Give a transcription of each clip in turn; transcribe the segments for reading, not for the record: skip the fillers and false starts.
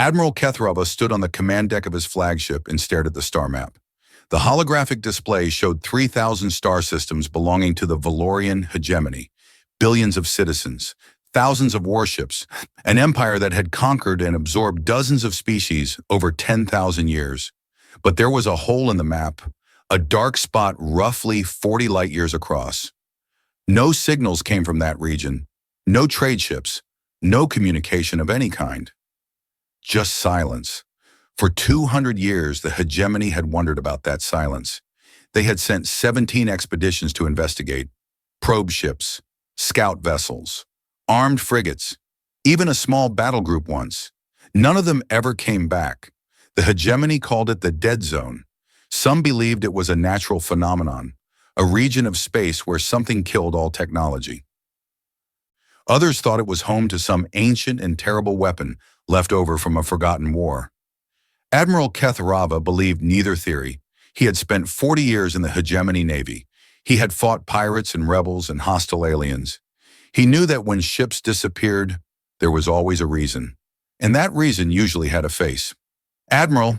Admiral Kethrava stood on the command deck of his flagship and stared at the star map. The holographic display showed 3,000 star systems belonging to the Valorian hegemony, billions of citizens, thousands of warships, an empire that had conquered and absorbed dozens of species over 10,000 years. But there was a hole in the map, a dark spot roughly 40 light years across. No signals came from that region, no trade ships, no communication of any kind. Just silence. For 200 years, the hegemony had wondered about that silence. They had sent 17 expeditions to investigate, probe ships, scout vessels, armed frigates, even a small battle group once. None of them ever came back. The hegemony called it the dead zone. Some believed it was a natural phenomenon, a region of space where something killed all technology. Others thought it was home to some ancient and terrible weapon left over from a forgotten war. Admiral Kethrava believed neither theory. He had spent 40 years in the hegemony navy. He had fought pirates and rebels and hostile aliens. He knew that when ships disappeared, there was always a reason. And that reason usually had a face. "Admiral,"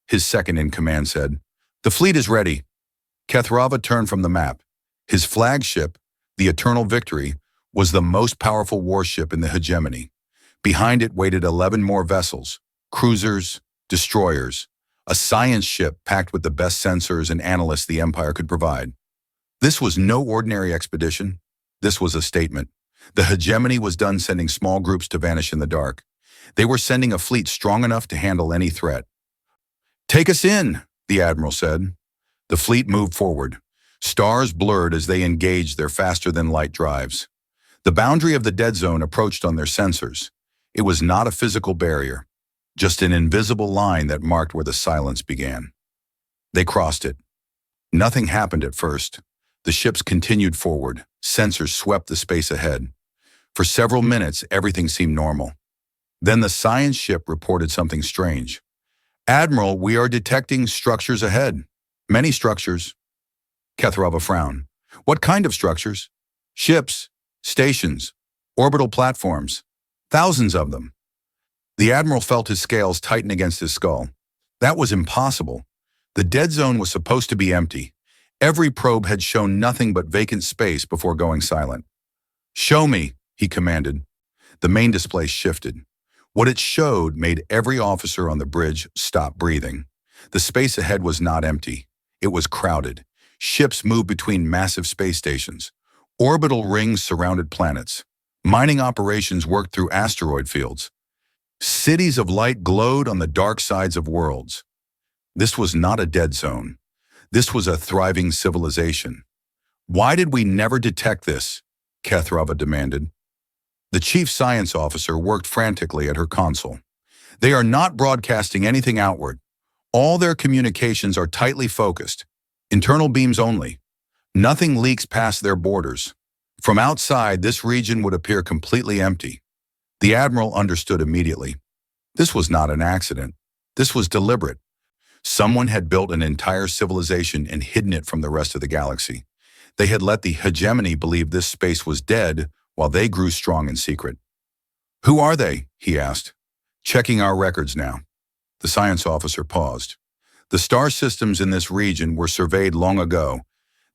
his second-in-command said, "the fleet is ready." Kethrava turned from the map. His flagship, the Eternal Victory, was the most powerful warship in the hegemony. Behind it waited 11 more vessels, cruisers, destroyers, a science ship packed with the best sensors and analysts the Empire could provide. This was no ordinary expedition. This was a statement. The hegemony was done sending small groups to vanish in the dark. They were sending a fleet strong enough to handle any threat. "Take us in," the admiral said. The fleet moved forward. Stars blurred as they engaged their faster-than-light drives. The boundary of the dead zone approached on their sensors. It was not a physical barrier, just an invisible line that marked where the silence began. They crossed it. Nothing happened at first. The ships continued forward. Sensors swept the space ahead. For several minutes, everything seemed normal. Then the science ship reported something strange. "Admiral, we are detecting structures ahead. Many structures." Kethrava frowned. "What kind of structures?" "Ships, stations, orbital platforms. Thousands of them." The admiral felt his scales tighten against his skull. That was impossible. The dead zone was supposed to be empty. Every probe had shown nothing but vacant space before going silent. "Show me," he commanded. The main display shifted. What it showed made every officer on the bridge stop breathing. The space ahead was not empty. It was crowded. Ships moved between massive space stations. Orbital rings surrounded planets. Mining operations worked through asteroid fields. Cities of light glowed on the dark sides of worlds. This was not a dead zone. This was a thriving civilization. "Why did we never detect this?" Kethrava demanded. The chief science officer worked frantically at her console. "They are not broadcasting anything outward. All their communications are tightly focused. Internal beams only. Nothing leaks past their borders. From outside, this region would appear completely empty." The admiral understood immediately. This was not an accident. This was deliberate. Someone had built an entire civilization and hidden it from the rest of the galaxy. They had let the hegemony believe this space was dead while they grew strong in secret. "Who are they?" he asked. "Checking our records now." The science officer paused. The star systems in this region were surveyed long ago.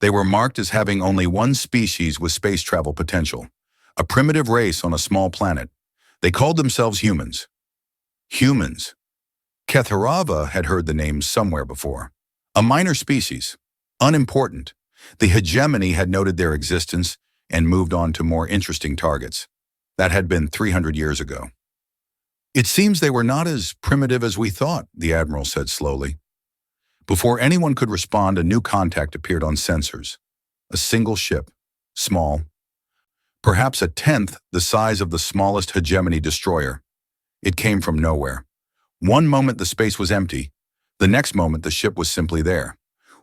They were marked as having only one species with space travel potential, a primitive race on a small planet. They called themselves humans. Humans. Kethrava had heard the name somewhere before. A minor species. Unimportant. The hegemony had noted their existence and moved on to more interesting targets. That had been 300 years ago. "It seems they were not as primitive as we thought," the admiral said slowly. Before anyone could respond, a new contact appeared on sensors. A single ship. Small. Perhaps a tenth the size of the smallest hegemony destroyer. It came from nowhere. One moment the space was empty. The next moment the ship was simply there.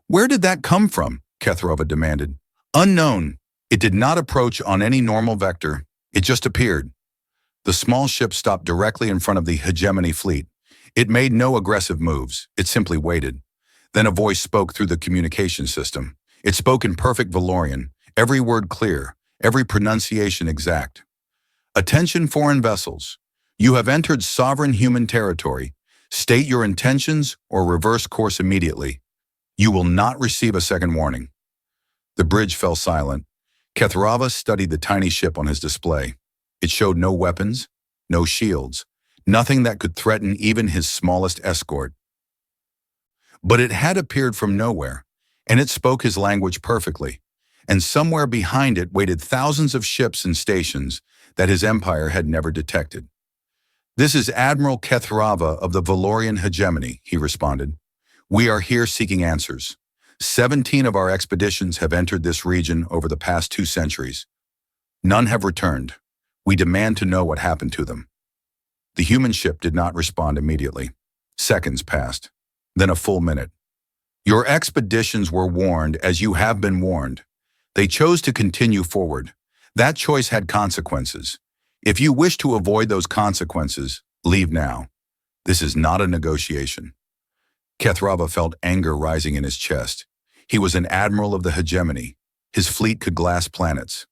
"Where did that come from?" Kethrava demanded. "Unknown. It did not approach on any normal vector. It just appeared." The small ship stopped directly in front of the hegemony fleet. It made no aggressive moves. It simply waited. Then a voice spoke through the communication system. It spoke in perfect Valorian, every word clear, every pronunciation exact. "Attention foreign vessels. You have entered sovereign human territory. State your intentions or reverse course immediately. You will not receive a second warning." The bridge fell silent. Kethrava studied the tiny ship on his display. It showed no weapons, no shields, nothing that could threaten even his smallest escort. But it had appeared from nowhere, and it spoke his language perfectly. And somewhere behind it waited thousands of ships and stations that his empire had never detected. "This is Admiral Kethrava of the Valorian hegemony," he responded. "We are here seeking answers. 17 of our expeditions have entered this region over the past 2 centuries. None have returned. We demand to know what happened to them." The human ship did not respond immediately. Seconds passed, then a full minute. "Your expeditions were warned as you have been warned. They chose to continue forward. That choice had consequences. If you wish to avoid those consequences, leave now. This is not a negotiation." Kethrava felt anger rising in his chest. He was an admiral of the hegemony. His fleet could glass planets.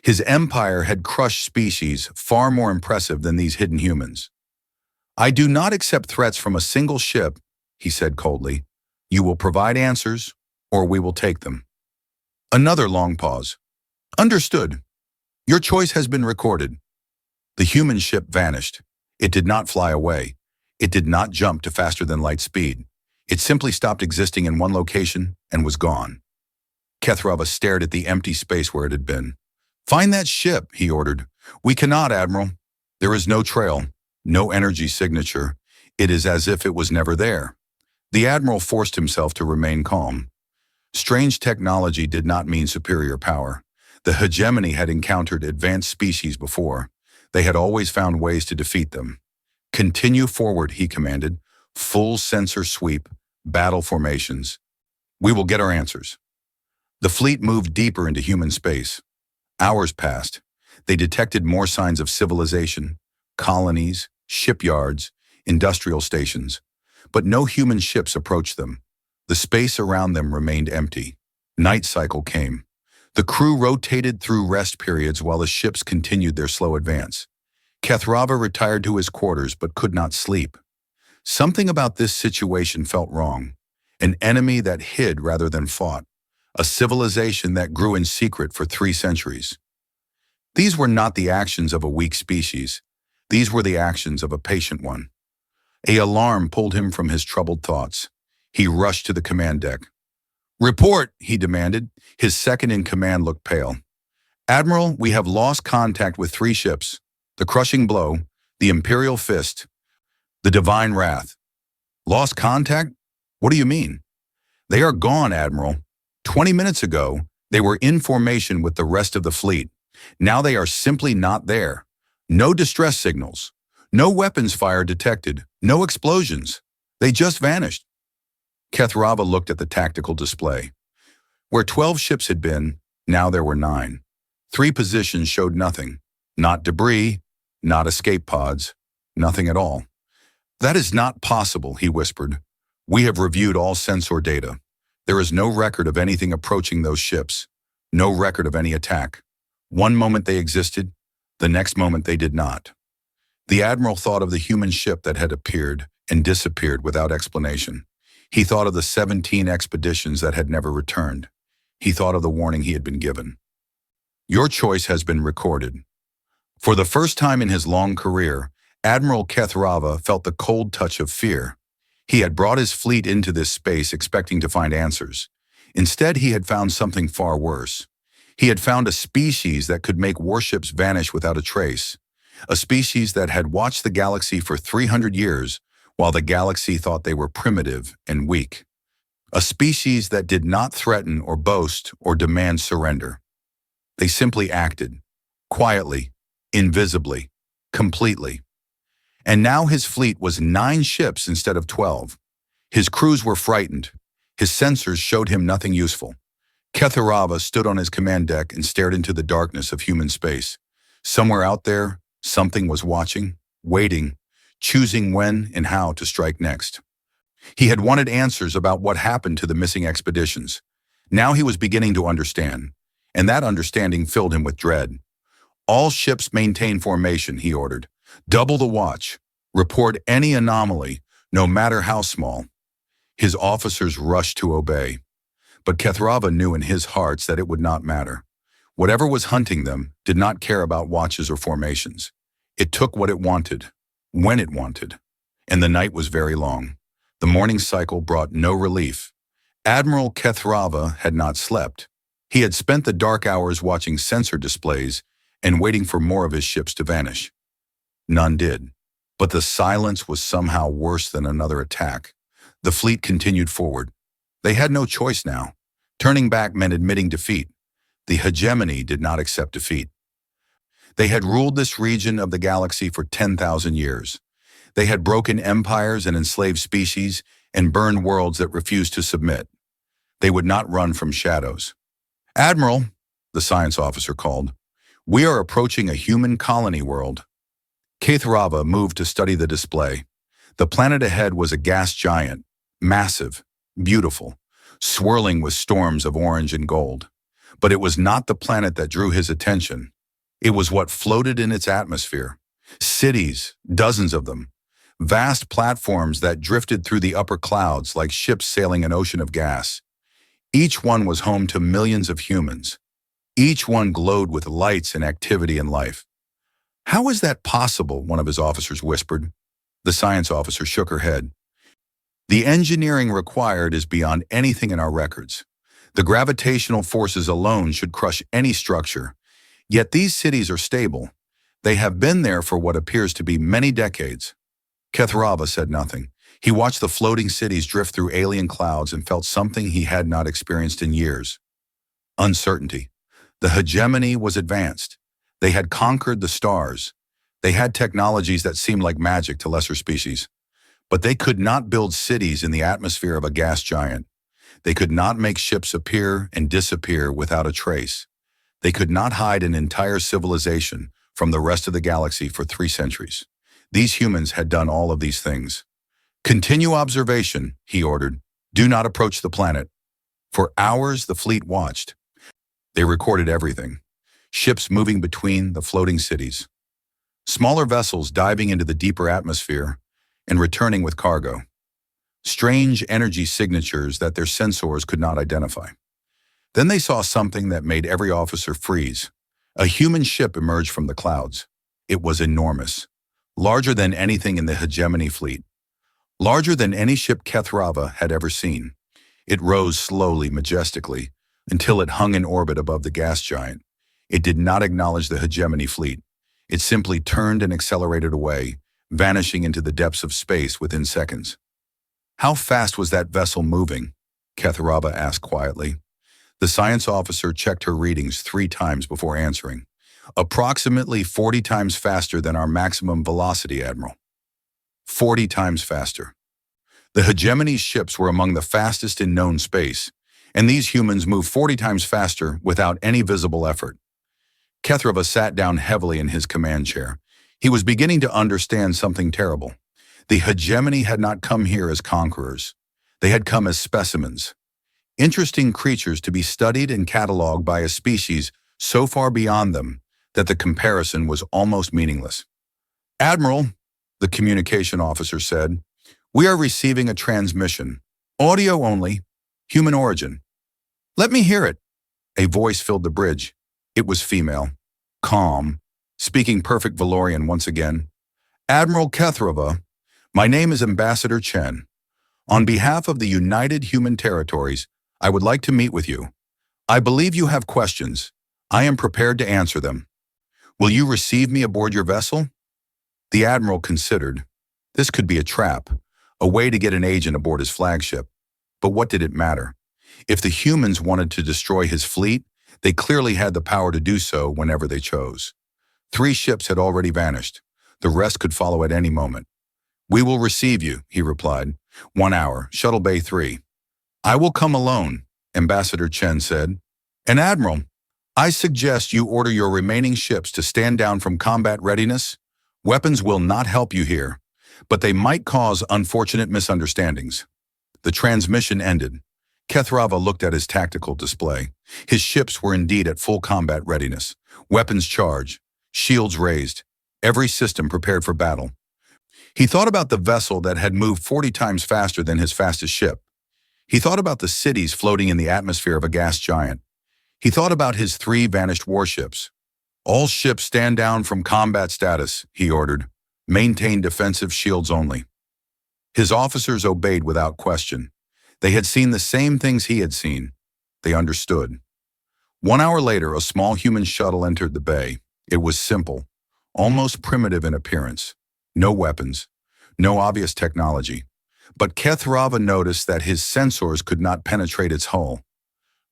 His empire had crushed species far more impressive than these hidden humans. "I do not accept threats from a single ship," he said coldly. "You will provide answers, or we will take them." Another long pause. "Understood. Your choice has been recorded." The human ship vanished. It did not fly away. It did not jump to faster than light speed. It simply stopped existing in one location and was gone. Kethrava stared at the empty space where it had been. "Find that ship," he ordered. "We cannot, Admiral. There is no trail, no energy signature. It is as if it was never there." The Admiral forced himself to remain calm. Strange technology did not mean superior power. The hegemony had encountered advanced species before. They had always found ways to defeat them. "Continue forward," he commanded. "Full sensor sweep, battle formations. We will get our answers." The fleet moved deeper into human space. Hours passed. They detected more signs of civilization, colonies, shipyards, industrial stations. But no human ships approached them. The space around them remained empty. Night cycle came. The crew rotated through rest periods while the ships continued their slow advance. Kethrava retired to his quarters but could not sleep. Something about this situation felt wrong. An enemy that hid rather than fought. A civilization that grew in secret for 3 centuries. These were not the actions of a weak species. These were the actions of a patient one. An alarm pulled him from his troubled thoughts. He rushed to the command deck. "Report," he demanded. His second-in-command looked pale. "Admiral, we have lost contact with 3 ships. The Crushing Blow, the Imperial Fist, the Divine Wrath." "Lost contact? What do you mean?" "They are gone, Admiral. 20 minutes ago, they were in formation with the rest of the fleet. Now they are simply not there. No distress signals. No weapons fire detected. No explosions. They just vanished." Kethrava looked at the tactical display. Where 12 ships had been, now there were 9. 3 positions showed nothing. Not debris, not escape pods, nothing at all. "That is not possible," he whispered. "We have reviewed all sensor data. There is no record of anything approaching those ships. No record of any attack. One moment they existed, the next moment they did not." The Admiral thought of the human ship that had appeared and disappeared without explanation. He thought of the 17 expeditions that had never returned. He thought of the warning he had been given. "Your choice has been recorded." For the first time in his long career, Admiral Kethrava felt the cold touch of fear. He had brought his fleet into this space expecting to find answers. Instead, he had found something far worse. He had found a species that could make warships vanish without a trace. A species that had watched the galaxy for 300 years, while the galaxy thought they were primitive and weak. A species that did not threaten or boast or demand surrender. They simply acted, quietly, invisibly, completely. And now his fleet was 9 ships instead of 12. His crews were frightened. His sensors showed him nothing useful. Kethrava stood on his command deck and stared into the darkness of human space. Somewhere out there, something was watching, waiting, choosing when and how to strike next. He had wanted answers about what happened to the missing expeditions. Now he was beginning to understand, and that understanding filled him with dread. "All ships maintain formation," he ordered. Double the watch. Report any anomaly, no matter how small. His officers rushed to obey. But Kethrava knew in his hearts that it would not matter. Whatever was hunting them did not care about watches or formations. It took what it wanted, when it wanted. And the night was very long. The morning cycle brought no relief. Admiral Kethrava had not slept. He had spent the dark hours watching sensor displays and waiting for more of his ships to vanish. None did. But the silence was somehow worse than another attack. The fleet continued forward. They had no choice now. Turning back meant admitting defeat. The hegemony did not accept defeat. They had ruled this region of the galaxy for 10,000 years. They had broken empires and enslaved species and burned worlds that refused to submit. They would not run from shadows. "Admiral," the science officer called, "we are approaching a human colony world." Kethrava moved to study the display. The planet ahead was a gas giant, massive, beautiful, swirling with storms of orange and gold. But it was not the planet that drew his attention. It was what floated in its atmosphere. Cities, dozens of them. Vast platforms that drifted through the upper clouds like ships sailing an ocean of gas. Each one was home to millions of humans. Each one glowed with lights and activity and life. "How is that possible?" one of his officers whispered. The science officer shook her head. "The engineering required is beyond anything in our records. The gravitational forces alone should crush any structure. Yet these cities are stable. They have been there for what appears to be many decades." Kethrava said nothing. He watched the floating cities drift through alien clouds and felt something he had not experienced in years. Uncertainty. The hegemony was advanced. They had conquered the stars. They had technologies that seemed like magic to lesser species. But they could not build cities in the atmosphere of a gas giant. They could not make ships appear and disappear without a trace. They could not hide an entire civilization from the rest of the galaxy for 3 centuries. These humans had done all of these things. "Continue observation," he ordered. "Do not approach the planet." For hours, the fleet watched. They recorded everything. Ships moving between the floating cities. Smaller vessels diving into the deeper atmosphere and returning with cargo. Strange energy signatures that their sensors could not identify. Then they saw something that made every officer freeze. A human ship emerged from the clouds. It was enormous. Larger than anything in the hegemony fleet. Larger than any ship Kethrava had ever seen. It rose slowly, majestically, until it hung in orbit above the gas giant. It did not acknowledge the hegemony fleet. It simply turned and accelerated away, vanishing into the depths of space within seconds. "How fast was that vessel moving?" Kethrava asked quietly. The science officer checked her readings 3 times before answering. "Approximately 40 times faster than our maximum velocity, Admiral." 40 times faster. The hegemony ships were among the fastest in known space, and these humans moved 40 times faster without any visible effort. Kethrava sat down heavily in his command chair. He was beginning to understand something terrible. The hegemony had not come here as conquerors. They had come as specimens. Interesting creatures to be studied and cataloged by a species so far beyond them that the comparison was almost meaningless. "Admiral," the communication officer said, "we are receiving a transmission. Audio only. Human origin." "Let me hear it." A voice filled the bridge. It was female. Calm. Speaking perfect Valorian once again. "Admiral Kethrava, my name is Ambassador Chen. On behalf of the United Human Territories, I would like to meet with you. I believe you have questions. I am prepared to answer them. Will you receive me aboard your vessel?" The Admiral considered. This could be a trap, a way to get an agent aboard his flagship. But what did it matter? If the humans wanted to destroy his fleet, they clearly had the power to do so whenever they chose. 3 ships had already vanished. The rest could follow at any moment. "We will receive you," he replied. 1 hour, Shuttle Bay 3. "I will come alone," Ambassador Chen said. "And Admiral, I suggest you order your remaining ships to stand down from combat readiness. Weapons will not help you here, but they might cause unfortunate misunderstandings." The transmission ended. Kethrava looked at his tactical display. His ships were indeed at full combat readiness. Weapons charged, shields raised. every system prepared for battle. He thought about the vessel that had moved 40 times faster than his fastest ship. He thought about the cities floating in the atmosphere of a gas giant. He thought about his 3 vanished warships. All ships stand down from combat status, he ordered. Maintain defensive shields only. His officers obeyed without question. They had seen the same things he had seen. They understood. 1 hour later, a small human shuttle entered the bay. It was simple, almost primitive in appearance. No weapons, no obvious technology. But Kethrava noticed that his sensors could not penetrate its hull.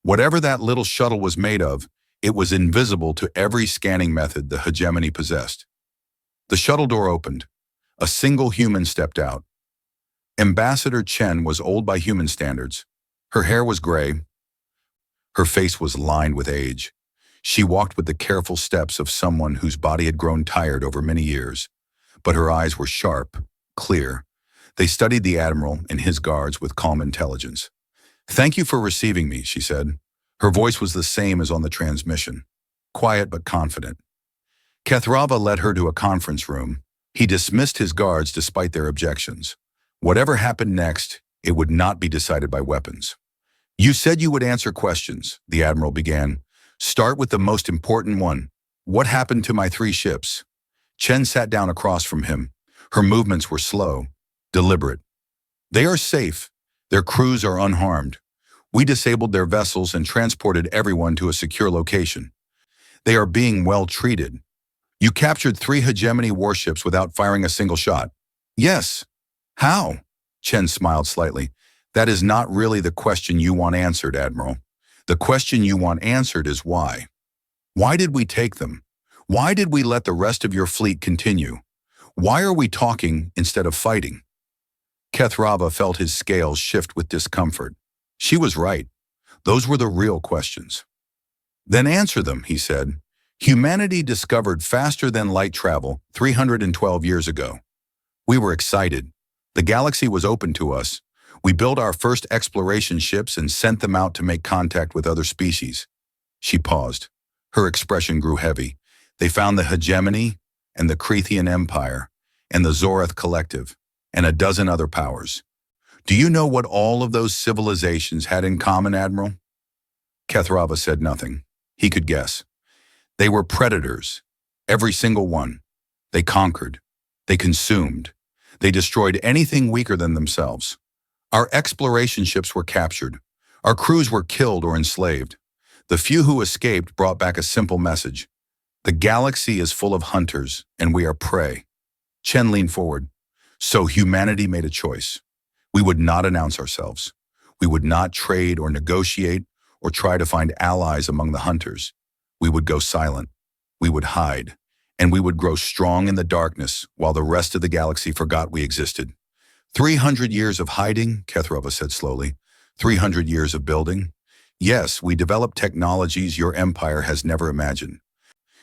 Whatever that little shuttle was made of, it was invisible to every scanning method the hegemony possessed. The shuttle door opened. A single human stepped out. Ambassador Chen was old by human standards. Her hair was gray. Her face was lined with age. She walked with the careful steps of someone whose body had grown tired over many years. But her eyes were sharp, clear. They studied the admiral and his guards with calm intelligence. "Thank you for receiving me," she said. Her voice was the same as on the transmission, quiet but confident. Kethrava led her to a conference room. He dismissed his guards despite their objections. Whatever happened next, it would not be decided by weapons. "You said you would answer questions," the admiral began. "Start with the most important one. What happened to my 3 ships?" Chen sat down across from him. Her movements were slow, deliberate. "They are safe. Their crews are unharmed. We disabled their vessels and transported everyone to a secure location. They are being well treated." "You captured 3 hegemony warships without firing a single shot." "Yes." "How?" Chen smiled slightly. "That is not really the question you want answered, Admiral. The question you want answered is why. Why did we take them? Why did we let the rest of your fleet continue? Why are we talking instead of fighting?" Kethrava felt his scales shift with discomfort. She was right. Those were the real questions. "Then answer them," he said. "Humanity discovered faster than light travel 312 years ago. We were excited. The galaxy was open to us. We built our first exploration ships and sent them out to make contact with other species." She paused. Her expression grew heavy. "They found the hegemony and the Crethean Empire and the Zorath Collective and a dozen other powers. Do you know what all of those civilizations had in common, Admiral?" Kethrava said nothing. He could guess. They were predators, every single one. They conquered. They consumed. They destroyed anything weaker than themselves. Our exploration ships were captured. Our crews were killed or enslaved. The few who escaped brought back a simple message. The galaxy is full of hunters, and we are prey. Chen leaned forward. So humanity made a choice. We would not announce ourselves. We would not trade or negotiate or try to find allies among the hunters. We would go silent. We would hide. And we would grow strong in the darkness while the rest of the galaxy forgot we existed. 300 years of hiding, Kethrava said slowly. 300 years of building. Yes, we developed technologies your empire has never imagined.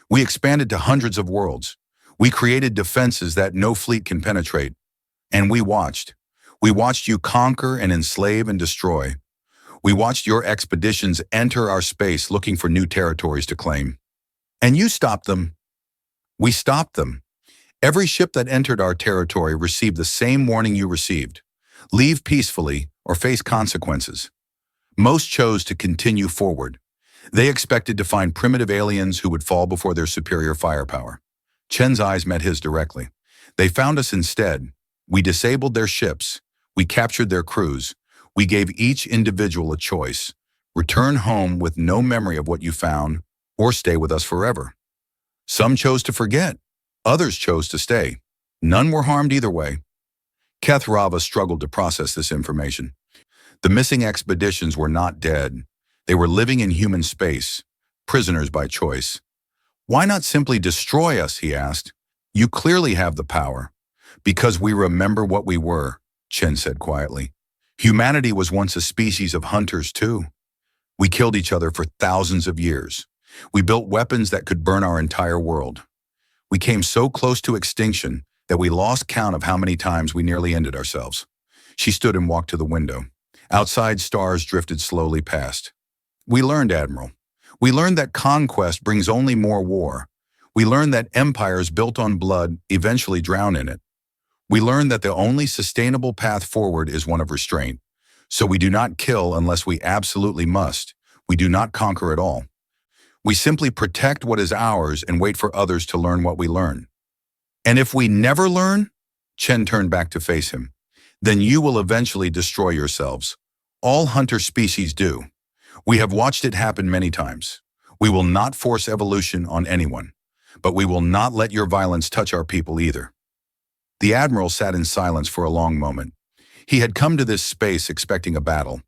We expanded to hundreds of worlds. We created defenses that no fleet can penetrate. And we watched. We watched you conquer and enslave and destroy. We watched your expeditions enter our space looking for new territories to claim. And you stopped them. We stopped them. Every ship that entered our territory received the same warning you received. Leave peacefully or face consequences. Most chose to continue forward. They expected to find primitive aliens who would fall before their superior firepower. Chen's eyes met his directly. They found us instead. We disabled their ships. We captured their crews. We gave each individual a choice. Return home with no memory of what you found, or stay with us forever. Some chose to forget. Others chose to stay. None were harmed either way. Kethrava struggled to process this information. The missing expeditions were not dead. They were living in human space, prisoners by choice. Why not simply destroy us, he asked. You clearly have the power. Because we remember what we were, Chen said quietly. Humanity was once a species of hunters too. We killed each other for thousands of years. We built weapons that could burn our entire world. We came so close to extinction that we lost count of how many times we nearly ended ourselves. She stood and walked to the window. Outside, stars drifted slowly past. We learned, Admiral. We learned that conquest brings only more war. We learn that empires built on blood eventually drown in it. We learn that the only sustainable path forward is one of restraint. So we do not kill unless we absolutely must. We do not conquer at all. We simply protect what is ours and wait for others to learn what we learn. And if we never learn, Chen turned back to face him, then you will eventually destroy yourselves. All hunter species do. We have watched it happen many times. We will not force evolution on anyone, but we will not let your violence touch our people either. The admiral sat in silence for a long moment. He had come to this space expecting a battle.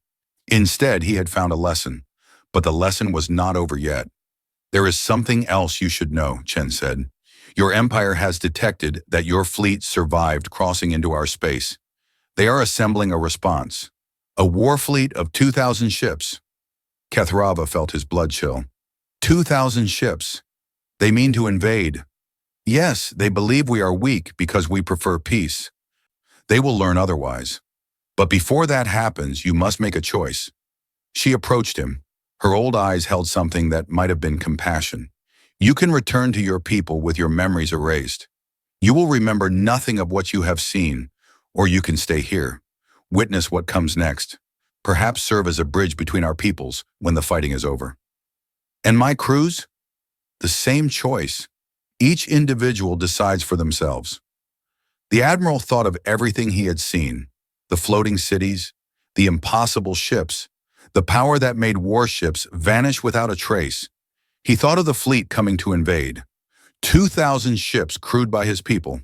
Instead, he had found a lesson, but the lesson was not over yet. There is something else you should know, Chen said. Your empire has detected that your fleet survived crossing into our space. They are assembling a response. A war fleet of 2,000 ships. Kethrava felt his blood chill. 2,000 ships. They mean to invade. Yes, they believe we are weak because we prefer peace. They will learn otherwise. But before that happens, you must make a choice. She approached him. Her old eyes held something that might have been compassion. You can return to your people with your memories erased. You will remember nothing of what you have seen, or you can stay here. Witness what comes next. Perhaps serve as a bridge between our peoples when the fighting is over. And my crews? The same choice. Each individual decides for themselves. The admiral thought of everything he had seen, the floating cities, the impossible ships, the power that made warships vanish without a trace. He thought of the fleet coming to invade. 2,000 ships crewed by his people,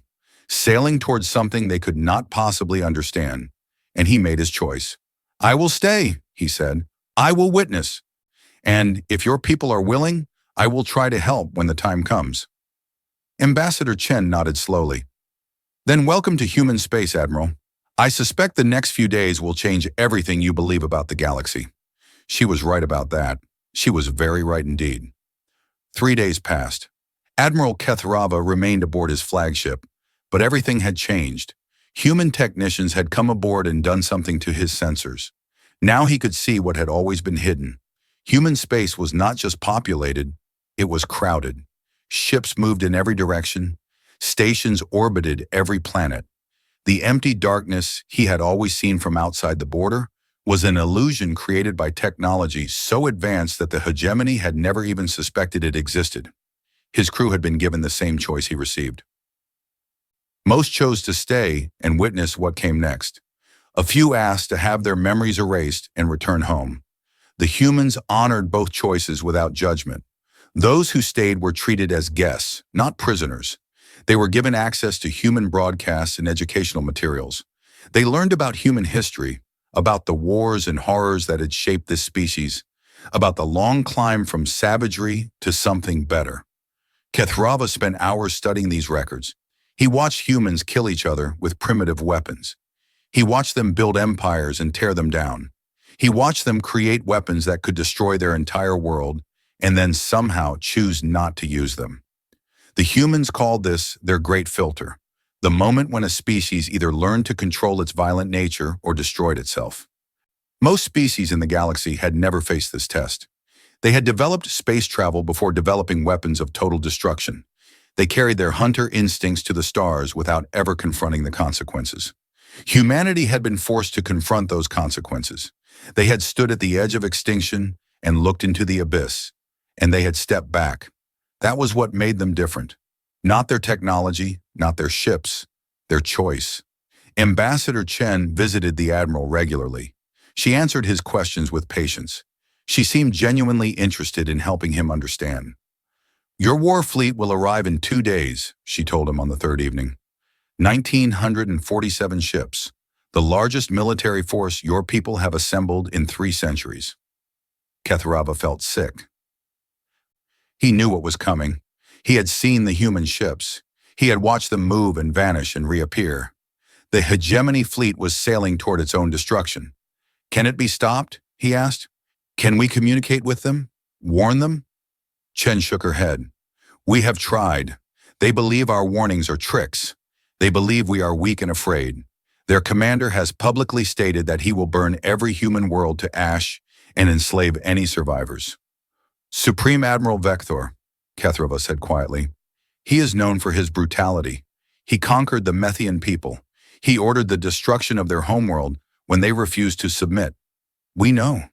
sailing towards something they could not possibly understand. And he made his choice. I will stay, he said. I will witness. And if your people are willing, I will try to help when the time comes. Ambassador Chen nodded slowly. Then welcome to human space, Admiral. I suspect the next few days will change everything you believe about the galaxy. She was right about that. She was very right indeed. 3 days passed. Admiral Kethrava remained aboard his flagship, but everything had changed. Human technicians had come aboard and done something to his sensors. Now he could see what had always been hidden. Human space was not just populated, it was crowded. Ships moved in every direction. Stations orbited every planet. The empty darkness he had always seen from outside the border was an illusion created by technology so advanced that the hegemony had never even suspected it existed. His crew had been given the same choice he received. Most chose to stay and witness what came next. A few asked to have their memories erased and return home. The humans honored both choices without judgment. Those who stayed were treated as guests, not prisoners. They were given access to human broadcasts and educational materials. They learned about human history, about the wars and horrors that had shaped this species, about the long climb from savagery to something better. Kethrava spent hours studying these records. He watched humans kill each other with primitive weapons. He watched them build empires and tear them down. He watched them create weapons that could destroy their entire world and then somehow choose not to use them. The humans called this their great filter, the moment when a species either learned to control its violent nature or destroyed itself. Most species in the galaxy had never faced this test. They had developed space travel before developing weapons of total destruction. They carried their hunter instincts to the stars without ever confronting the consequences. Humanity had been forced to confront those consequences. They had stood at the edge of extinction and looked into the abyss, and they had stepped back. That was what made them different. Not their technology, not their ships, their choice. Ambassador Chen visited the Admiral regularly. She answered his questions with patience. She seemed genuinely interested in helping him understand. Your war fleet will arrive in 2 days, she told him on the third evening. 1,947 ships, the largest military force your people have assembled in 3 centuries. Kethrava felt sick. He knew what was coming. He had seen the human ships. He had watched them move and vanish and reappear. The hegemony fleet was sailing toward its own destruction. Can it be stopped? He asked. Can we communicate with them? Warn them? Chen shook her head. We have tried. They believe our warnings are tricks. They believe we are weak and afraid. Their commander has publicly stated that he will burn every human world to ash and enslave any survivors. Supreme Admiral Vector, Kethrava said quietly, He is known for his brutality. He conquered the Methian people. He ordered the destruction of their homeworld when they refused to submit. We know.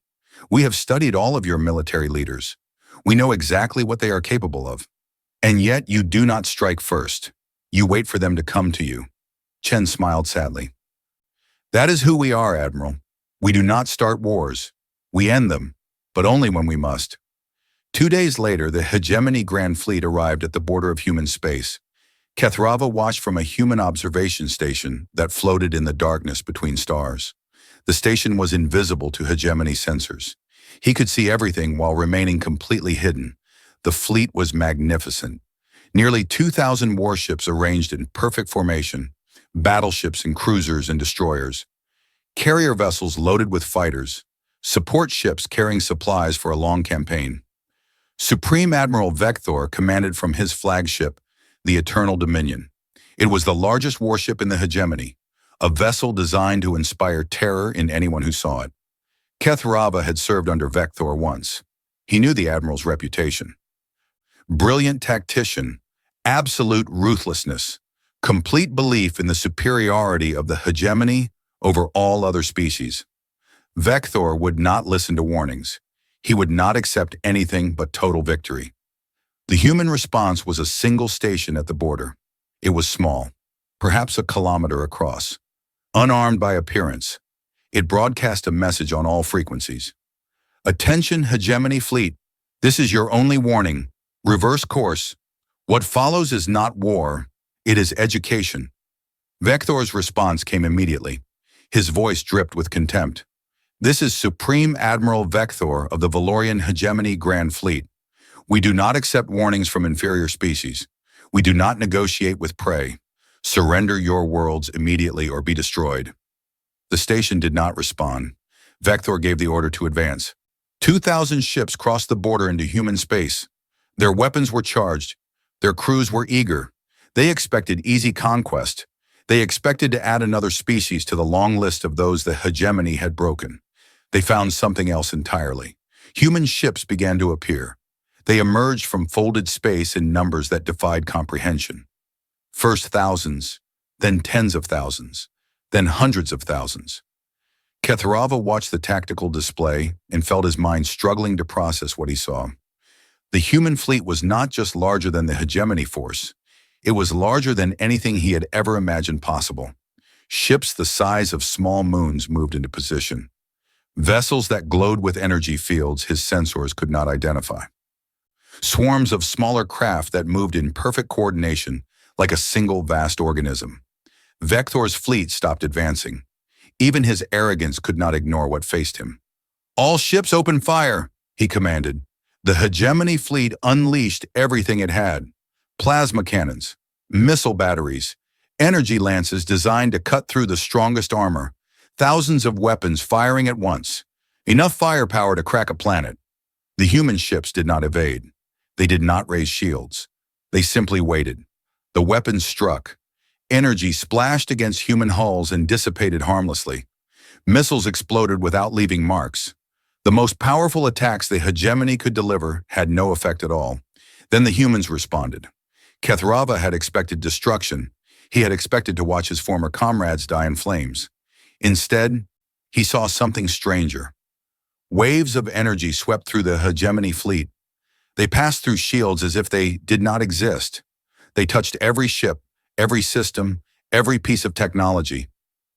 We have studied all of your military leaders. We know exactly what they are capable of. And yet you do not strike first. You wait for them to come to you. Chen smiled sadly. That is who we are, Admiral. We do not start wars. We end them, but only when we must. 2 days later, the Hegemony Grand Fleet arrived at the border of human space. Kethrava watched from a human observation station that floated in the darkness between stars. The station was invisible to Hegemony sensors. He could see everything while remaining completely hidden. The fleet was magnificent. Nearly 2,000 warships arranged in perfect formation, battleships and cruisers and destroyers, carrier vessels loaded with fighters, support ships carrying supplies for a long campaign. Supreme Admiral Vector commanded from his flagship, the Eternal Dominion. It was the largest warship in the Hegemony, a vessel designed to inspire terror in anyone who saw it. Kethrava had served under Vector once. He knew the Admiral's reputation. Brilliant tactician, absolute ruthlessness, complete belief in the superiority of the Hegemony over all other species. Vector would not listen to warnings. He would not accept anything but total victory. The human response was a single station at the border. It was small, perhaps a kilometer across. Unarmed by appearance, it broadcast a message on all frequencies. Attention, Hegemony Fleet. This is your only warning. Reverse course. What follows is not war, it is education. Vector's response came immediately. His voice dripped with contempt. This is Supreme Admiral Vector of the Valorian Hegemony Grand Fleet. We do not accept warnings from inferior species. We do not negotiate with prey. Surrender your worlds immediately or be destroyed. The station did not respond. Vector gave the order to advance. 2,000 ships crossed the border into human space. Their weapons were charged. Their crews were eager. They expected easy conquest. They expected to add another species to the long list of those the Hegemony had broken. They found something else entirely. Human ships began to appear. They emerged from folded space in numbers that defied comprehension. First thousands, then tens of thousands, then hundreds of thousands. Kethrava watched the tactical display and felt his mind struggling to process what he saw. The human fleet was not just larger than the Hegemony force. It was larger than anything he had ever imagined possible. Ships the size of small moons moved into position. Vessels that glowed with energy fields his sensors could not identify. Swarms of smaller craft that moved in perfect coordination like a single vast organism. Vector's fleet stopped advancing. Even his arrogance could not ignore what faced him. All ships open fire, he commanded. The Hegemony fleet unleashed everything it had. Plasma cannons, missile batteries, energy lances designed to cut through the strongest armor, thousands of weapons firing at once. Enough firepower to crack a planet. The human ships did not evade. They did not raise shields. They simply waited. The weapons struck. Energy splashed against human hulls and dissipated harmlessly. Missiles exploded without leaving marks. The most powerful attacks the Hegemony could deliver had no effect at all. Then the humans responded. Kethrava had expected destruction. He had expected to watch his former comrades die in flames. Instead, he saw something stranger. Waves of energy swept through the Hegemony fleet. They passed through shields as if they did not exist. They touched every ship, every system, every piece of technology,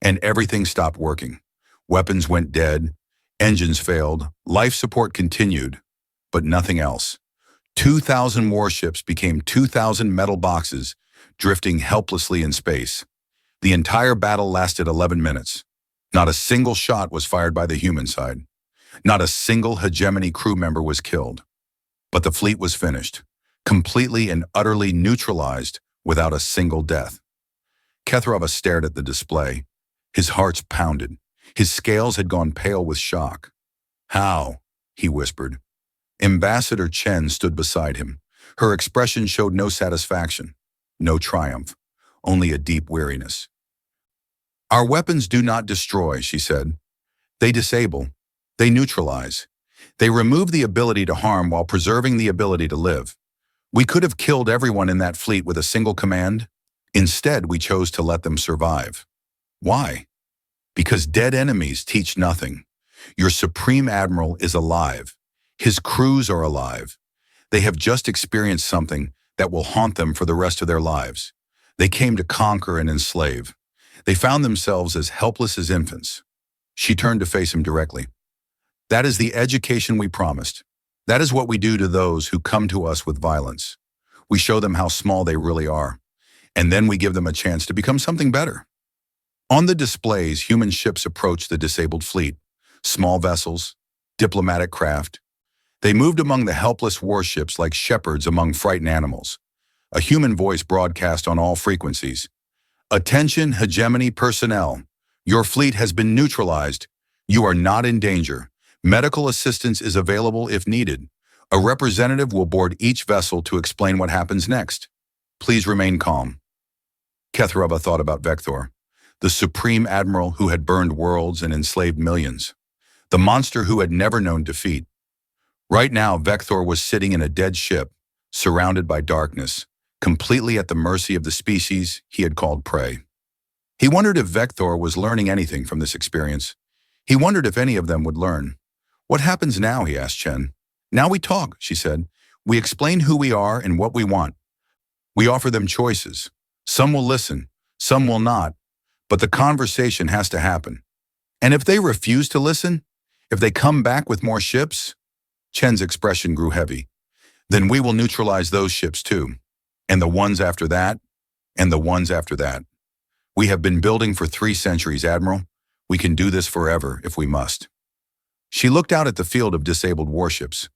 and everything stopped working. Weapons went dead, engines failed, life support continued, but nothing else. 2,000 warships became 2,000 metal boxes, drifting helplessly in space. The entire battle lasted 11 minutes. Not a single shot was fired by the human side. Not a single Hegemony crew member was killed. But the fleet was finished, completely and utterly neutralized without a single death. Kethrava stared at the display. His heart pounded. His scales had gone pale with shock. "How?" he whispered. Ambassador Chen stood beside him. Her expression showed no satisfaction, no triumph, only a deep weariness. "Our weapons do not destroy," she said. "They disable. They neutralize. They remove the ability to harm while preserving the ability to live. We could have killed everyone in that fleet with a single command. Instead, we chose to let them survive. Why? Because dead enemies teach nothing. Your Supreme Admiral is alive. His crews are alive. They have just experienced something that will haunt them for the rest of their lives. They came to conquer and enslave. They found themselves as helpless as infants. She turned to face him directly. That is the education we promised. That is what we do to those who come to us with violence. We show them how small they really are, and then we give them a chance to become something better. On the displays, human ships approached the disabled fleet, small vessels, diplomatic craft. They moved among the helpless warships like shepherds among frightened animals. A human voice broadcast on all frequencies. Attention, hegemony personnel. Your fleet has been neutralized. You are not in danger. Medical assistance is available if needed. A representative will board each vessel to explain what happens next. Please remain calm. Kethrava thought about Vector, the Supreme Admiral who had burned worlds and enslaved millions. The monster who had never known defeat. Right now, Vector was sitting in a dead ship, surrounded by darkness, completely at the mercy of the species he had called prey. He wondered if Vector was learning anything from this experience. He wondered if any of them would learn. What happens now, he asked Chen. Now we talk, she said. We explain who we are and what we want. We offer them choices. Some will listen, some will not, but the conversation has to happen. And if they refuse to listen, if they come back with more ships, Chen's expression grew heavy. Then we will neutralize those ships too. And the ones after that, and the ones after that. We have been building for 3 centuries, Admiral. We can do this forever if we must. She looked out at the field of disabled warships.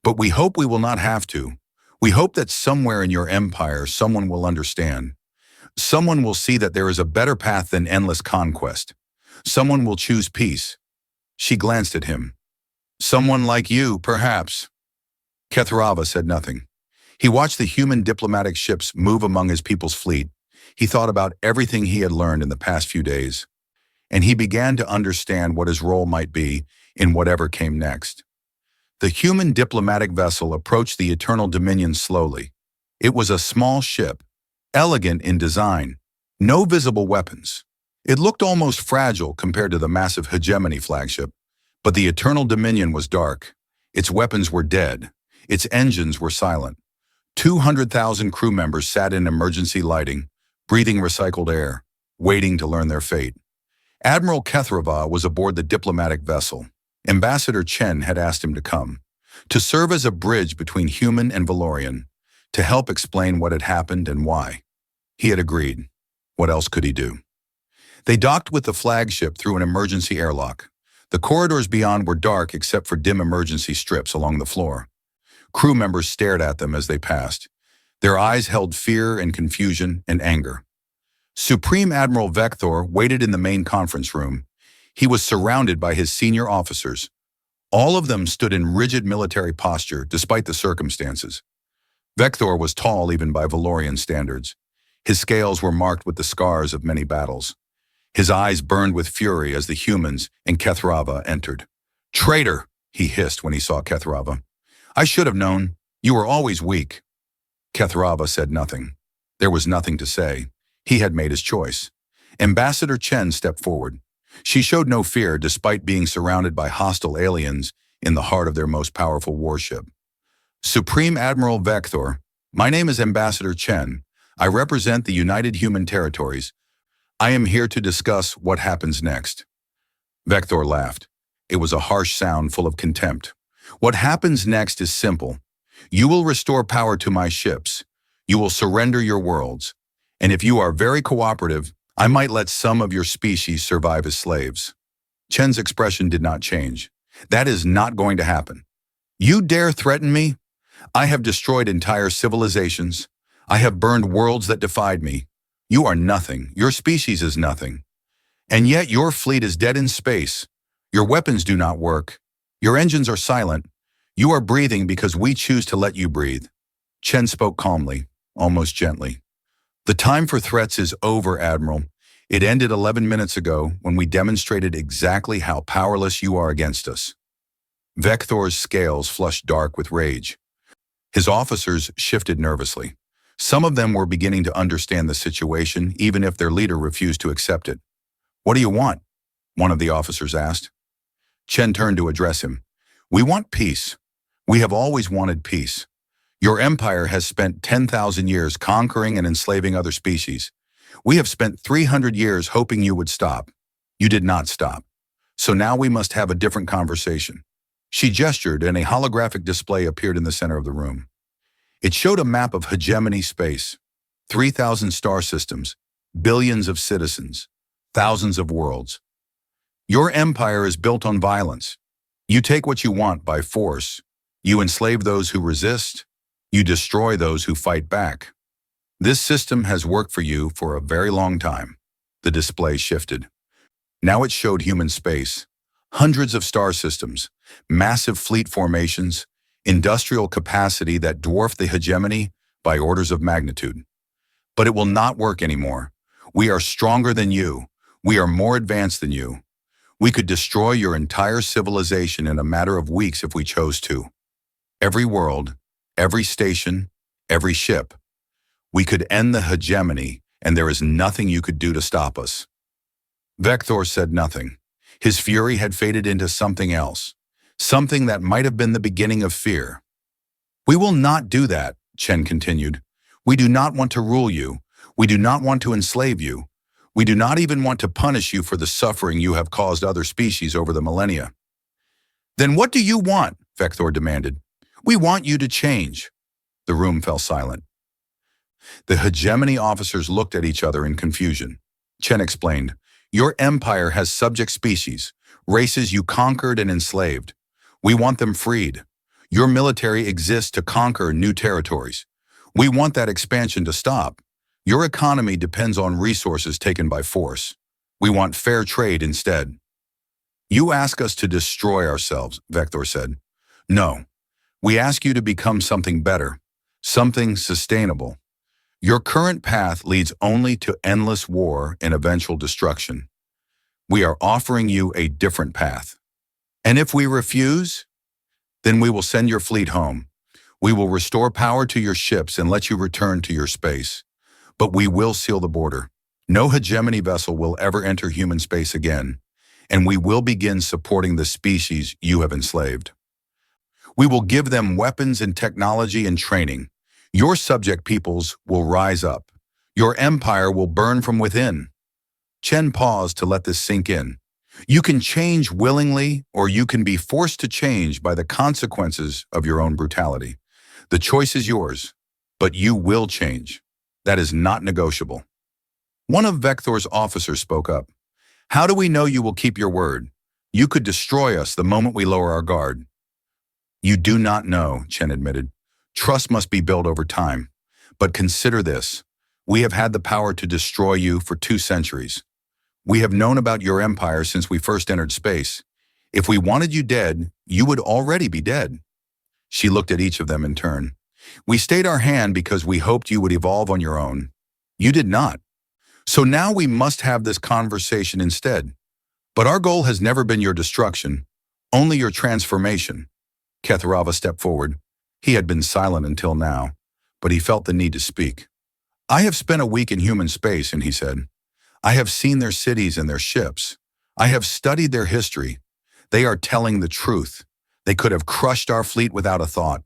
But we hope we will not have to. We hope that somewhere in your empire someone will understand. Someone will see that there is a better path than endless conquest. Someone will choose peace. She glanced at him. Someone like you, perhaps. Kethrava said nothing. He watched the human diplomatic ships move among his people's fleet. He thought about everything he had learned in the past few days. And he began to understand what his role might be in whatever came next. The human diplomatic vessel approached the Eternal Dominion slowly. It was a small ship, elegant in design, no visible weapons. It looked almost fragile compared to the massive Hegemony flagship, but the Eternal Dominion was dark. Its weapons were dead. Its engines were silent. 200,000 crew members sat in emergency lighting, breathing recycled air, waiting to learn their fate. Admiral Kethrava was aboard the diplomatic vessel. Ambassador Chen had asked him to come, to serve as a bridge between human and Valorian, to help explain what had happened and why. He had agreed. What else could he do? They docked with the flagship through an emergency airlock. The corridors beyond were dark except for dim emergency strips along the floor. Crew members stared at them as they passed. Their eyes held fear and confusion and anger. Supreme Admiral Vector waited in the main conference room. He was surrounded by his senior officers. All of them stood in rigid military posture despite the circumstances. Vector was tall even by Valorian standards. His scales were marked with the scars of many battles. His eyes burned with fury as the humans and Kethrava entered. "Traitor!" he hissed when he saw Kethrava. "I should have known. You were always weak." Kethrava said nothing. There was nothing to say. He had made his choice. Ambassador Chen stepped forward. She showed no fear despite being surrounded by hostile aliens in the heart of their most powerful warship. "Supreme Admiral Vector, my name is Ambassador Chen. I represent the United Human Territories. I am here to discuss what happens next." Vector laughed. It was a harsh sound full of contempt. "What happens next is simple. You will restore power to my ships. You will surrender your worlds. And if you are very cooperative, I might let some of your species survive as slaves." Chen's expression did not change. "That is not going to happen. You dare threaten me? I have destroyed entire civilizations. I have burned worlds that defied me. You are nothing. Your species is nothing. And yet your fleet is dead in space. Your weapons do not work. Your engines are silent. You are breathing because we choose to let you breathe." Chen spoke calmly, almost gently. "The time for threats is over, Admiral. It ended 11 minutes ago when we demonstrated exactly how powerless you are against us." Vector's scales flushed dark with rage. His officers shifted nervously. Some of them were beginning to understand the situation, even if their leader refused to accept it. "What do you want?" one of the officers asked. Chen turned to address him. "We want peace. We have always wanted peace. Your empire has spent 10,000 years conquering and enslaving other species. We have spent 300 years hoping you would stop. You did not stop. So now we must have a different conversation." She gestured, and a holographic display appeared in the center of the room. It showed a map of hegemony space, 3,000 star systems, billions of citizens, thousands of worlds. Your empire is built on violence. You take what you want by force. You enslave those who resist. You destroy those who fight back. This system has worked for you for a very long time. The display shifted. Now it showed human space, hundreds of star systems, massive fleet formations, industrial capacity that dwarfed the hegemony by orders of magnitude. But it will not work anymore. We are stronger than you. We are more advanced than you. We could destroy your entire civilization in a matter of weeks if we chose to. Every world, every station, every ship. We could end the hegemony, and there is nothing you could do to stop us. Vector said nothing. His fury had faded into something else, something that might have been the beginning of fear. "We will not do that," Chen continued. "We do not want to rule you. We do not want to enslave you. We do not even want to punish you for the suffering you have caused other species over the millennia." "Then what do you want?" Vector demanded. "We want you to change." The room fell silent. The hegemony officers looked at each other in confusion. Chen explained, "Your empire has subject species, races you conquered and enslaved. We want them freed. Your military exists to conquer new territories. We want that expansion to stop. Your economy depends on resources taken by force. We want fair trade instead." "You ask us to destroy ourselves," Vector said. "No. We ask you to become something better, something sustainable. Your current path leads only to endless war and eventual destruction. We are offering you a different path. And if we refuse, then we will send your fleet home. We will restore power to your ships and let you return to your space. But we will seal the border. No hegemony vessel will ever enter human space again, and we will begin supporting the species you have enslaved. We will give them weapons and technology and training. Your subject peoples will rise up. Your empire will burn from within." Chen paused to let this sink in. "You can change willingly, or you can be forced to change by the consequences of your own brutality. The choice is yours, but you will change. That is not negotiable." One of Vector's officers spoke up. "How do we know you will keep your word? You could destroy us the moment we lower our guard." "You do not know," Chen admitted. "Trust must be built over time. But consider this. We have had the power to destroy you for 2 centuries. We have known about your empire since we first entered space. If we wanted you dead, you would already be dead." She looked at each of them in turn. "We stayed our hand because we hoped you would evolve on your own. You did not. So now we must have this conversation instead. But our goal has never been your destruction, only your transformation." Ketharava stepped forward. He had been silent until now, but he felt the need to speak. "I have spent a week in human space," and he said. "I have seen their cities and their ships. I have studied their history. They are telling the truth. They could have crushed our fleet without a thought.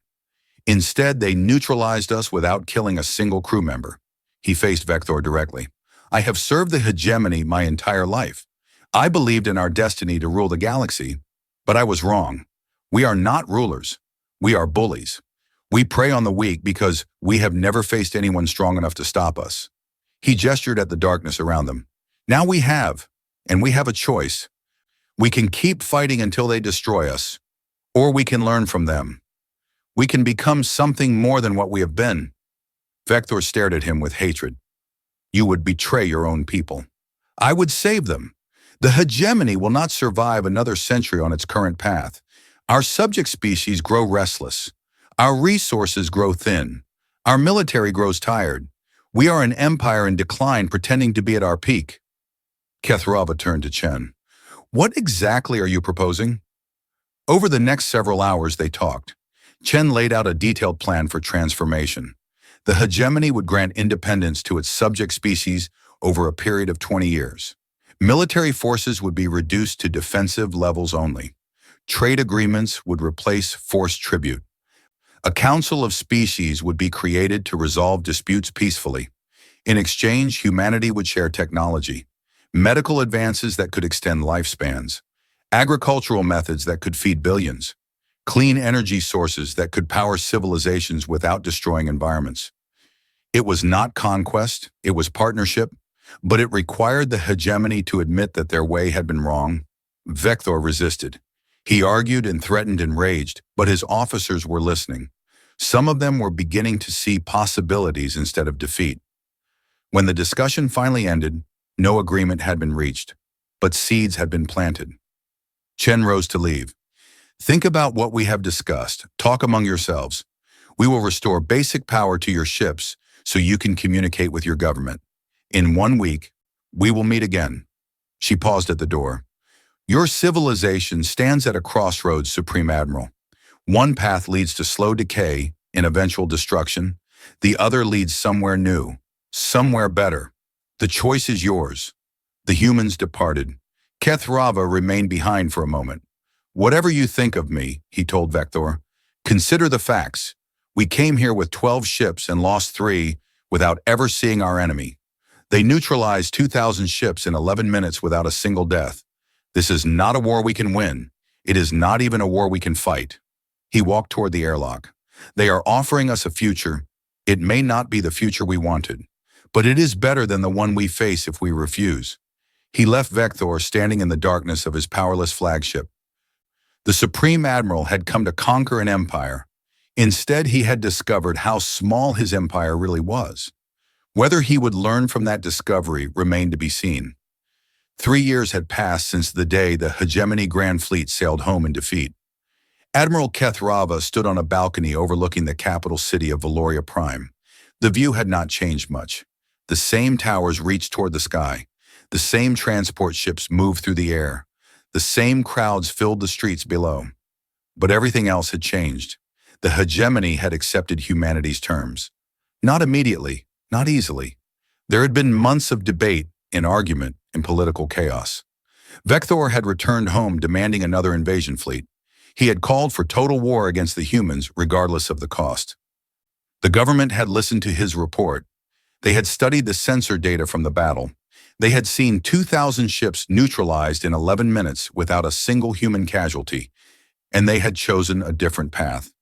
Instead, they neutralized us without killing a single crew member." He faced Vector directly. "I have served the hegemony my entire life. I believed in our destiny to rule the galaxy, but I was wrong. We are not rulers. We are bullies. We prey on the weak because we have never faced anyone strong enough to stop us." He gestured at the darkness around them. "Now we have, and we have a choice. We can keep fighting until they destroy us, or we can learn from them. We can become something more than what we have been." Vector stared at him with hatred. "You would betray your own people. I would save them. The hegemony will not survive another century on its current path. Our subject species grow restless. Our resources grow thin. Our military grows tired. We are an empire in decline pretending to be at our peak." Ketharava turned to Chen. "What exactly are you proposing?" Over the next several hours they talked. Chen laid out a detailed plan for transformation. The hegemony would grant independence to its subject species over a period of 20 years. Military forces would be reduced to defensive levels only. Trade agreements would replace forced tribute. A council of species would be created to resolve disputes peacefully. In exchange, humanity would share technology, medical advances that could extend lifespans, agricultural methods that could feed billions, clean energy sources that could power civilizations without destroying environments. It was not conquest, it was partnership, but it required the hegemony to admit that their way had been wrong. Vector resisted. He argued and threatened and raged, but his officers were listening. Some of them were beginning to see possibilities instead of defeat. When the discussion finally ended, no agreement had been reached, but seeds had been planted. Chen rose to leave. Think about what we have discussed. Talk among yourselves. We will restore basic power to your ships so you can communicate with your government. In 1 week, we will meet again. She paused at the door. Your civilization stands at a crossroads, Supreme Admiral. One path leads to slow decay and eventual destruction. The other leads somewhere new, somewhere better. The choice is yours. The humans departed. Kethrava remained behind for a moment. Whatever you think of me, he told Vector, consider the facts. We came here with 12 ships and lost 3 without ever seeing our enemy. They neutralized 2,000 ships in 11 minutes without a single death. This is not a war we can win. It is not even a war we can fight. He walked toward the airlock. They are offering us a future. It may not be the future we wanted, but it is better than the one we face if we refuse. He left Vector standing in the darkness of his powerless flagship. The Supreme Admiral had come to conquer an empire. Instead, he had discovered how small his empire really was. Whether he would learn from that discovery remained to be seen. 3 years had passed since the day the Hegemony Grand Fleet sailed home in defeat. Admiral Kethrava stood on a balcony overlooking the capital city of Valoria Prime. The view had not changed much. The same towers reached toward the sky. The same transport ships moved through the air. The same crowds filled the streets below. But everything else had changed. The hegemony had accepted humanity's terms. Not immediately, not easily. There had been months of debate and argument and political chaos. Vector had returned home demanding another invasion fleet. He had called for total war against the humans regardless of the cost. The government had listened to his report. They had studied the sensor data from the battle. They had seen 2,000 ships neutralized in 11 minutes without a single human casualty, and they had chosen a different path.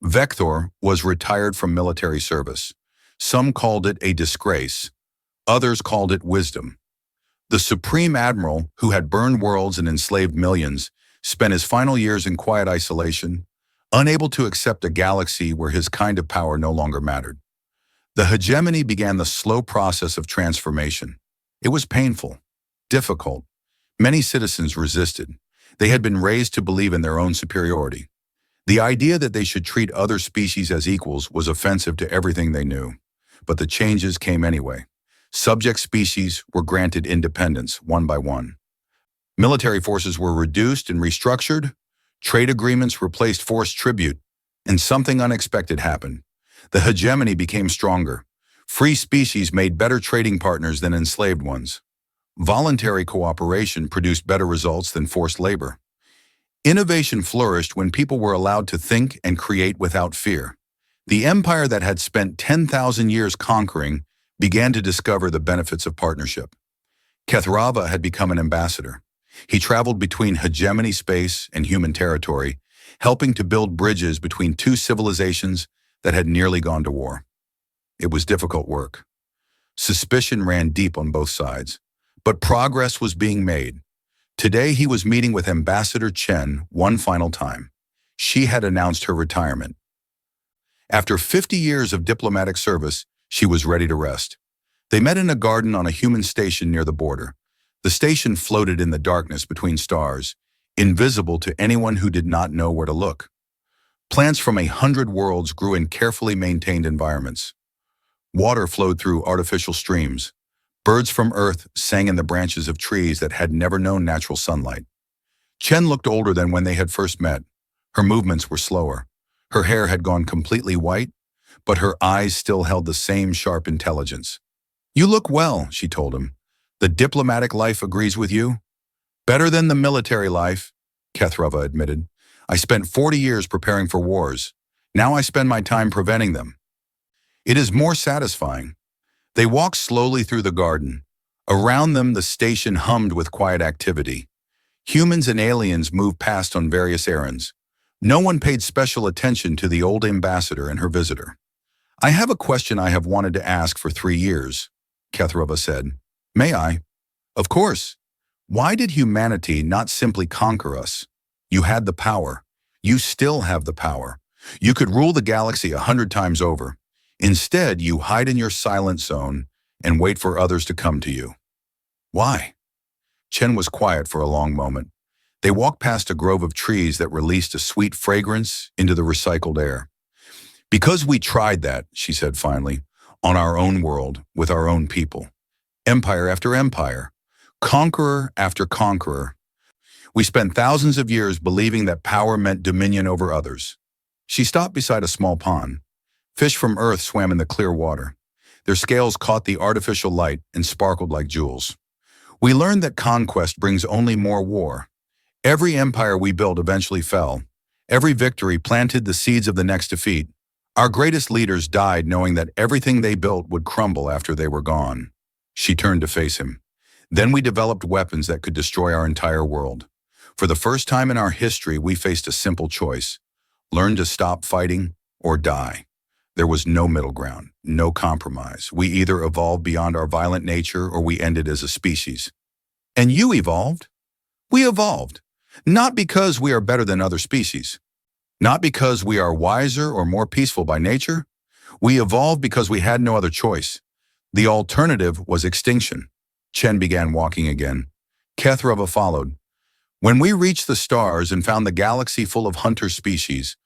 Vector was retired from military service. Some called it a disgrace. Others called it wisdom. The Supreme Admiral, who had burned worlds and enslaved millions, spent his final years in quiet isolation, unable to accept a galaxy where his kind of power no longer mattered. The hegemony began the slow process of transformation. It was painful, difficult. Many citizens resisted. They had been raised to believe in their own superiority. The idea that they should treat other species as equals was offensive to everything they knew. But the changes came anyway. Subject species were granted independence one by one. Military forces were reduced and restructured. Trade agreements replaced forced tribute. And something unexpected happened. The hegemony became stronger. Free species made better trading partners than enslaved ones. Voluntary cooperation produced better results than forced labor. Innovation flourished when people were allowed to think and create without fear. The empire that had spent 10,000 years conquering began to discover the benefits of partnership. Kethrava had become an ambassador. He traveled between hegemony space and human territory, helping to build bridges between 2 civilizations that had nearly gone to war. It was difficult work. Suspicion ran deep on both sides, but progress was being made. Today he was meeting with Ambassador Chen one final time. She had announced her retirement. After 50 years of diplomatic service, she was ready to rest. They met in a garden on a human station near the border. The station floated in the darkness between stars, invisible to anyone who did not know where to look. Plants from 100 worlds grew in carefully maintained environments. Water flowed through artificial streams. Birds from Earth sang in the branches of trees that had never known natural sunlight. Chen looked older than when they had first met. Her movements were slower. Her hair had gone completely white, but her eyes still held the same sharp intelligence. "You look well," she told him. "The diplomatic life agrees with you?" "Better than the military life," Kethrova admitted. "I spent 40 years preparing for wars. Now I spend my time preventing them. It is more satisfying." They walked slowly through the garden. Around them, the station hummed with quiet activity. Humans and aliens moved past on various errands. No one paid special attention to the old ambassador and her visitor. "I have a question I have wanted to ask for 3 years," Kethrova said. "May I?" "Of course. Why did humanity not simply conquer us? You had the power. You still have the power. You could rule the galaxy 100 times over. Instead, you hide in your silent zone and wait for others to come to you. Why?" Chen was quiet for a long moment. They walked past a grove of trees that released a sweet fragrance into the recycled air. "Because we tried that," she said finally, "on our own world, with our own people. Empire after empire, conqueror after conqueror. We spent thousands of years believing that power meant dominion over others." She stopped beside a small pond. Fish from Earth swam in the clear water. Their scales caught the artificial light and sparkled like jewels. "We learned that conquest brings only more war. Every empire we built eventually fell. Every victory planted the seeds of the next defeat. Our greatest leaders died knowing that everything they built would crumble after they were gone." She turned to face him. "Then we developed weapons that could destroy our entire world. For the first time in our history, we faced a simple choice: learn to stop fighting or die. There was no middle ground, no compromise. We either evolved beyond our violent nature or we ended as a species." "And you evolved?" "We evolved. Not because we are better than other species. Not because we are wiser or more peaceful by nature. We evolved because we had no other choice. The alternative was extinction." Chen began walking again. Kethrova followed. "When we reached the stars and found the galaxy full of hunter species,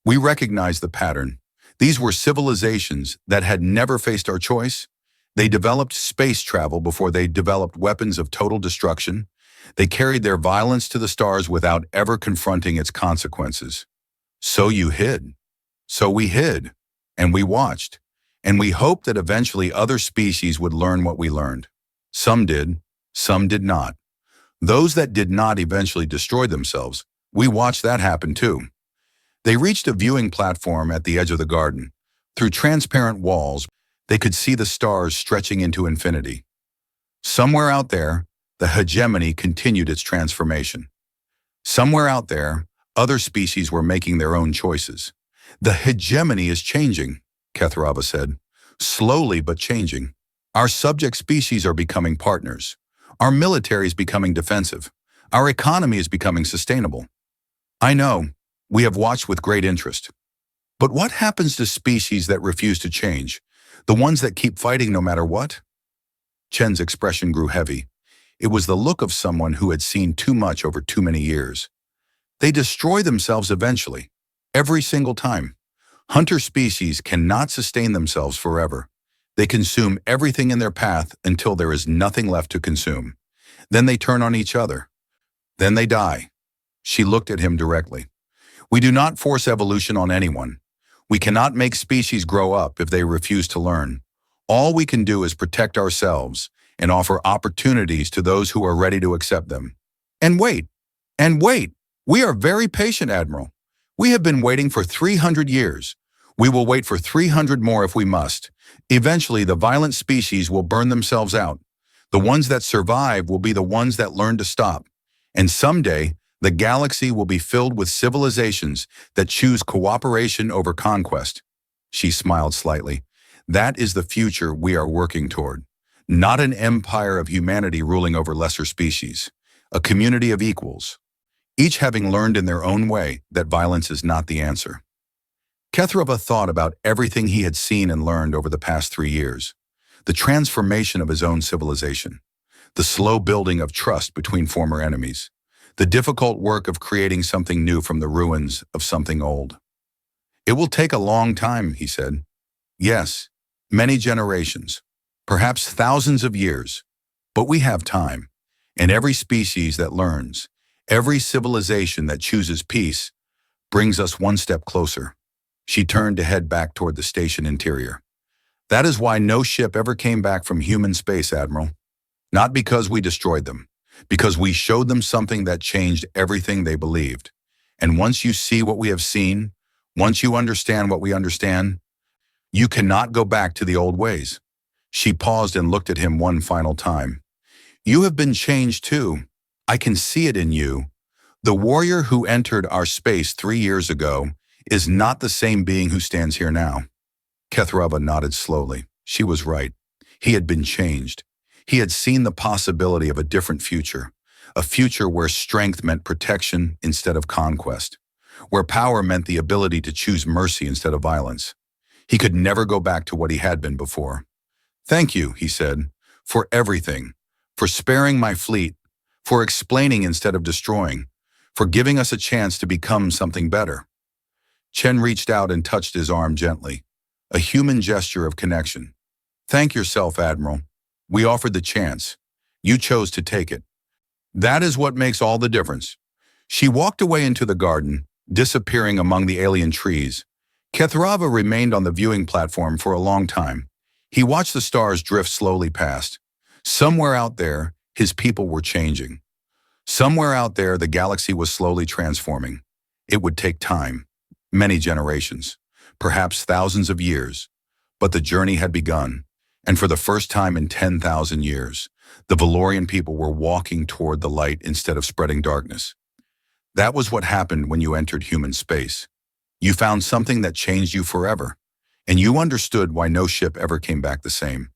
we recognized the pattern. These were civilizations that had never faced our choice. They developed space travel before they developed weapons of total destruction. They carried their violence to the stars without ever confronting its consequences. So you hid. So we hid. And we watched. And we hoped that eventually other species would learn what we learned. Some did. Some did not. Those that did not eventually destroy themselves. We watched that happen too." They reached a viewing platform at the edge of the garden. Through transparent walls, they could see the stars stretching into infinity. Somewhere out there, the hegemony continued its transformation. Somewhere out there, other species were making their own choices. "The hegemony is changing," Kethrova said. "Slowly but changing. Our subject species are becoming partners. Our military is becoming defensive. Our economy is becoming sustainable. I know. We have watched with great interest. But what happens to species that refuse to change? The ones that keep fighting no matter what?" Chen's expression grew heavy. It was the look of someone who had seen too much over too many years. "They destroy themselves eventually. Every single time. Hunter species cannot sustain themselves forever. They consume everything in their path until there is nothing left to consume. Then they turn on each other. Then they die." She looked at him directly. "We do not force evolution on anyone. We cannot make species grow up if they refuse to learn. All we can do is protect ourselves and offer opportunities to those who are ready to accept them. And wait, and wait. We are very patient, Admiral. We have been waiting for 300 years. We will wait for 300 more if we must. Eventually, the violent species will burn themselves out. The ones that survive will be the ones that learn to stop. And someday, the galaxy will be filled with civilizations that choose cooperation over conquest." She smiled slightly. "That is the future we are working toward. Not an empire of humanity ruling over lesser species. A community of equals, each having learned in their own way that violence is not the answer." Kethrova thought about everything he had seen and learned over the past 3 years. The transformation of his own civilization. The slow building of trust between former enemies. The difficult work of creating something new from the ruins of something old. "It will take a long time," he said. "Yes, many generations, perhaps thousands of years. But we have time, and every species that learns, every civilization that chooses peace, brings us one step closer." She turned to head back toward the station interior. That is why no ship ever came back from human space, Admiral. Not because we destroyed them, because we showed them something that changed everything they believed. And once you see what we have seen, once you understand what we understand, you cannot go back to the old ways. She paused and looked at him one final time. You have been changed too. I can see it in you. The warrior who entered our space 3 years ago is not the same being who stands here now. Kethrava nodded slowly. She was right. He had been changed. He had seen the possibility of a different future, a future where strength meant protection instead of conquest, where power meant the ability to choose mercy instead of violence. He could never go back to what he had been before. Thank you, he said, for everything, for sparing my fleet, for explaining instead of destroying, for giving us a chance to become something better. Chen reached out and touched his arm gently, a human gesture of connection. Thank yourself, Admiral. We offered the chance. You chose to take it. That is what makes all the difference. She walked away into the garden, disappearing among the alien trees. Kethrava remained on the viewing platform for a long time. He watched the stars drift slowly past. Somewhere out there, his people were changing. Somewhere out there, the galaxy was slowly transforming. It would take time, many generations, perhaps thousands of years. But the journey had begun, and for the first time in 10,000 years, the Valorian people were walking toward the light instead of spreading darkness. That was what happened when you entered human space. You found something that changed you forever, and you understood why no ship ever came back the same.